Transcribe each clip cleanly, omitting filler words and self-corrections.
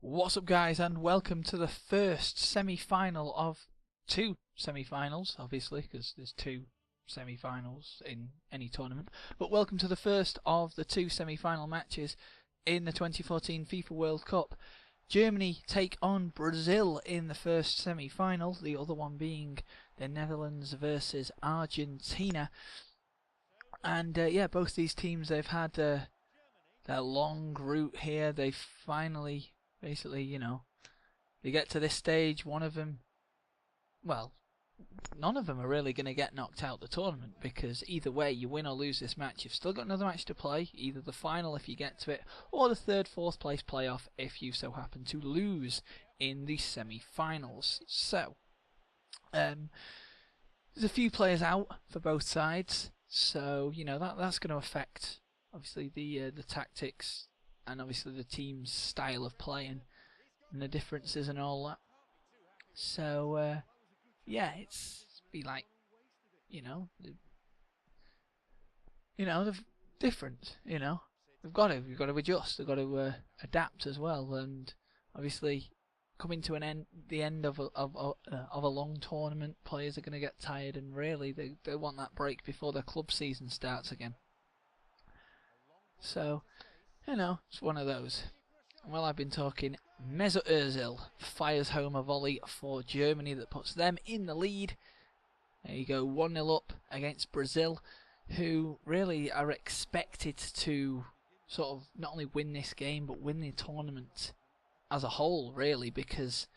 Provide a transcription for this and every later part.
What's up, guys, and welcome to the first semi-final of two semi-finals, obviously, because there's two semi-finals in any tournament. But welcome to the first of the two semi-final matches in the 2014 FIFA World Cup. Germany take on Brazil in the first semi-final, the other one being the Netherlands versus Argentina. And yeah, both these teams, they've had their long route here. They finally, basically, you know, they get to this stage. One of them, well, none of them are really going to get knocked out the tournament, because either way, you win or lose this match, you've still got another match to play, either the final if you get to it, or the third, fourth place playoff if you so happen to lose in the semi-finals. So, there's a few players out for both sides, so you know that's going to affect obviously the tactics and obviously the team's style of playing and the differences and all that. So yeah, it's be like they're different. We've got to adjust. We've got to adapt as well, and obviously coming to the end of a long tournament, players are going to get tired, and really they want that break before their club season starts again. So, it's one of those. Well, I've been talking. Mesut Ozil fires home a volley for Germany that puts them in the lead. There you go, 1-0 up against Brazil, who really are expected to sort of not only win this game, but win the tournament as a whole, really, because,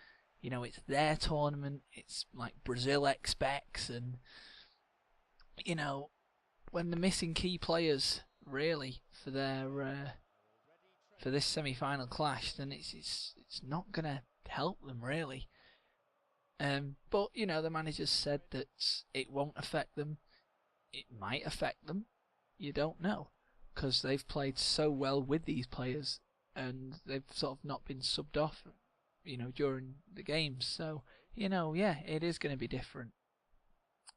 it's their tournament. It's like Brazil expects, and, when the missing key players, really, for their for this semi-final clash, then it's not gonna help them, really. But the managers said that it won't affect them. It might affect them. You don't know, because they've played so well with these players, and they've sort of not been subbed off, during the games. So yeah, it is going to be different.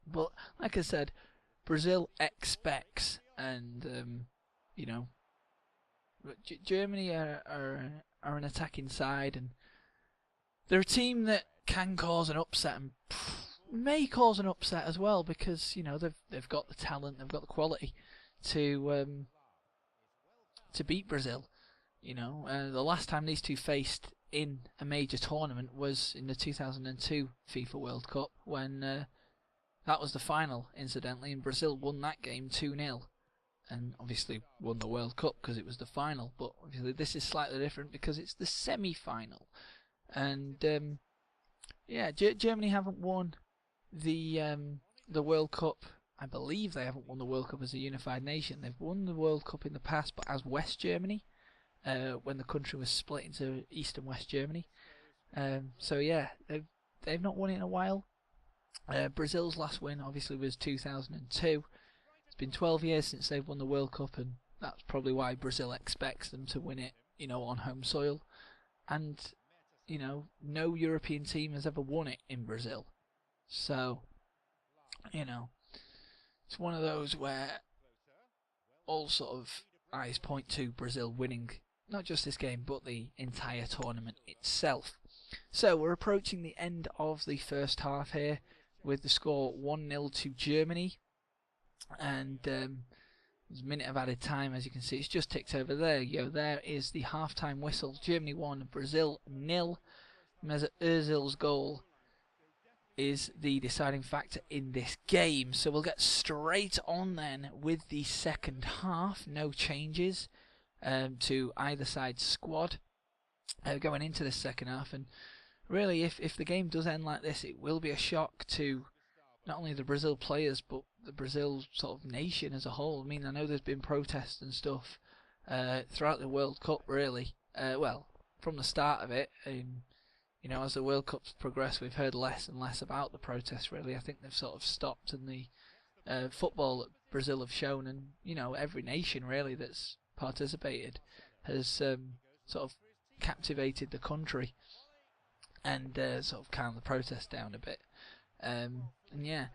But like I said, Brazil expects, and Germany are an attacking side, and they're a team that can cause an upset and may cause an upset as well, because they've got the talent, they've got the quality to beat Brazil. The last time these two faced in a major tournament was in the 2002 FIFA World Cup, when that was the final, incidentally, and Brazil won that game 2-0. And obviously won the World Cup because it was the final. But obviously this is slightly different because it's the semi-final. And yeah, Germany haven't won the World Cup. I believe they haven't won the World Cup as a unified nation. They've won the World Cup in the past, but as West Germany, when the country was split into East and West Germany. So yeah, they've not won it in a while. Brazil's last win obviously was 2002. It's been 12 years since they've won the World Cup, and that's probably why Brazil expects them to win it, on home soil. And, no European team has ever won it in Brazil. So, it's one of those where all sort of eyes point to Brazil winning not just this game, but the entire tournament itself. So, we're approaching the end of the first half here, with the score 1-0 to Germany. And there's a minute of added time, as you can see. It's just ticked over. There you go. There is the half-time whistle. Germany 1, Brazil 0. Mesut Ozil's goal is the deciding factor in this game. So we'll get straight on then with the second half. No changes to either side's squad going into this second half. And really, if the game does end like this, it will be a shock to not only the Brazil players, but the Brazil sort of nation as a whole. I mean, I know there's been protests and stuff throughout the World Cup, really. Well, from the start of it, as the World Cup's progressed, we've heard less and less about the protests, really. I think they've sort of stopped, and the football that Brazil have shown, and, every nation, really, that's participated has sort of captivated the country and sort of calmed the protests down a bit. And yeah,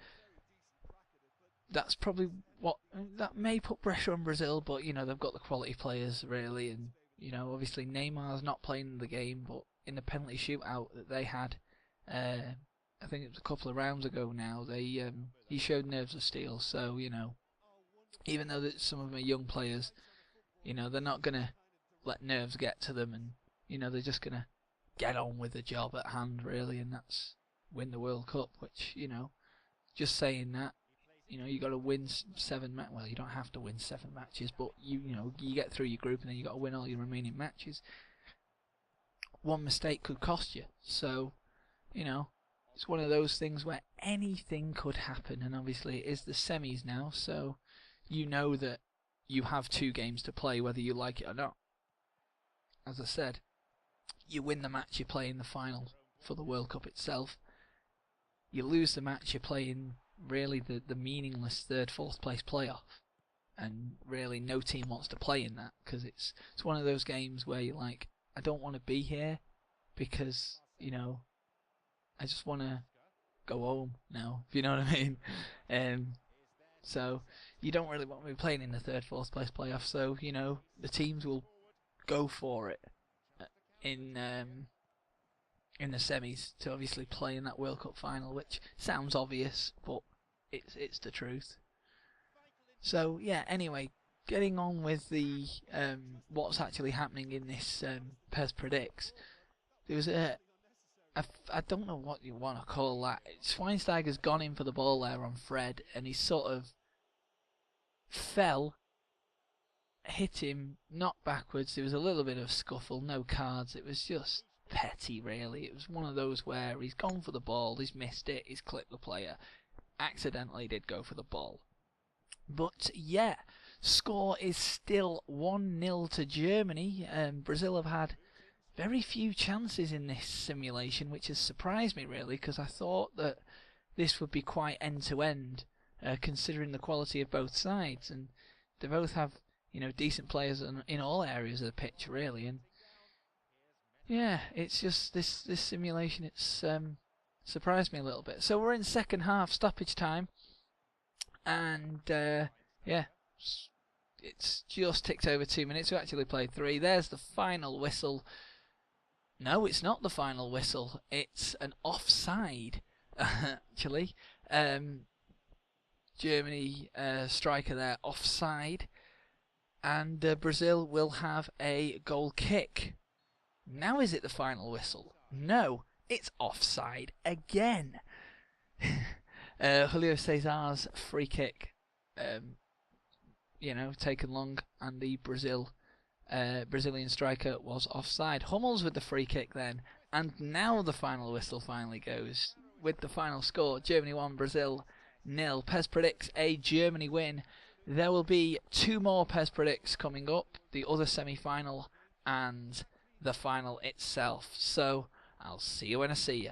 that's probably what that may put pressure on Brazil, but they've got the quality players, really, and You know, obviously Neymar's not playing the game, but in the penalty shootout that they had, I think it was a couple of rounds ago now, he showed nerves of steel. So, you know, even though that some of them are young players, you know, they're not going to let nerves get to them, and, you know, they're just going to get on with the job at hand, really, and that's win the World Cup, which, you know, just saying that, you know, you got to win 7 matches. Well, you don't have to win 7 matches, but you know, you get through your group and then you got to win all your remaining matches. One mistake could cost you. So, you know, it's one of those things where anything could happen, and obviously it is the semis now, so you know that you have 2 games to play whether you like it or not. As I said, you win the match, you play in the final for the World Cup itself. You lose the match, you play in really the meaningless 3rd, 4th place playoff, and really no team wants to play in that, because it's one of those games where you're like, I don't want to be here because, you know, I just want to go home now, if you know what I mean. So you don't really want to be playing in the 3rd, 4th place playoff, so, you know, the teams will go for it in the semis to obviously play in that World Cup final, which sounds obvious, but it's the truth. So yeah, anyway, getting on with the what's actually happening in this PES Predicts. There was I don't know what you want to call that. Schweinsteiger's gone in for the ball there on Fred, and he sort of fell, hit him, knocked backwards. There was a little bit of scuffle, no cards. It was just petty, really. It was one of those where he's gone for the ball, he's missed it, he's clipped the player. Accidentally did go for the ball. But yeah, score is still 1-0 to Germany. Brazil have had very few chances in this simulation, which has surprised me, really, because I thought that this would be quite end-to-end, considering the quality of both sides. And they both have, you know, decent players in all areas of the pitch, really. And yeah, it's just this simulation, it's surprised me a little bit. So we're in second half, stoppage time, and yeah, it's just ticked over 2 minutes. We actually played 3. There's the final whistle. No, it's not the final whistle. It's an offside, actually. Germany striker there, offside, and Brazil will have a goal kick. Now is it the final whistle? No, it's offside again. Julio Cesar's free kick, you know, taken long, and the Brazilian striker was offside. Hummels with the free kick then, and now the final whistle finally goes with the final score: Germany 1, Brazil 0. PES predicts a Germany win. There will be 2 more PES predicts coming up: the other semi-final and the final itself. So I'll see you when I see you.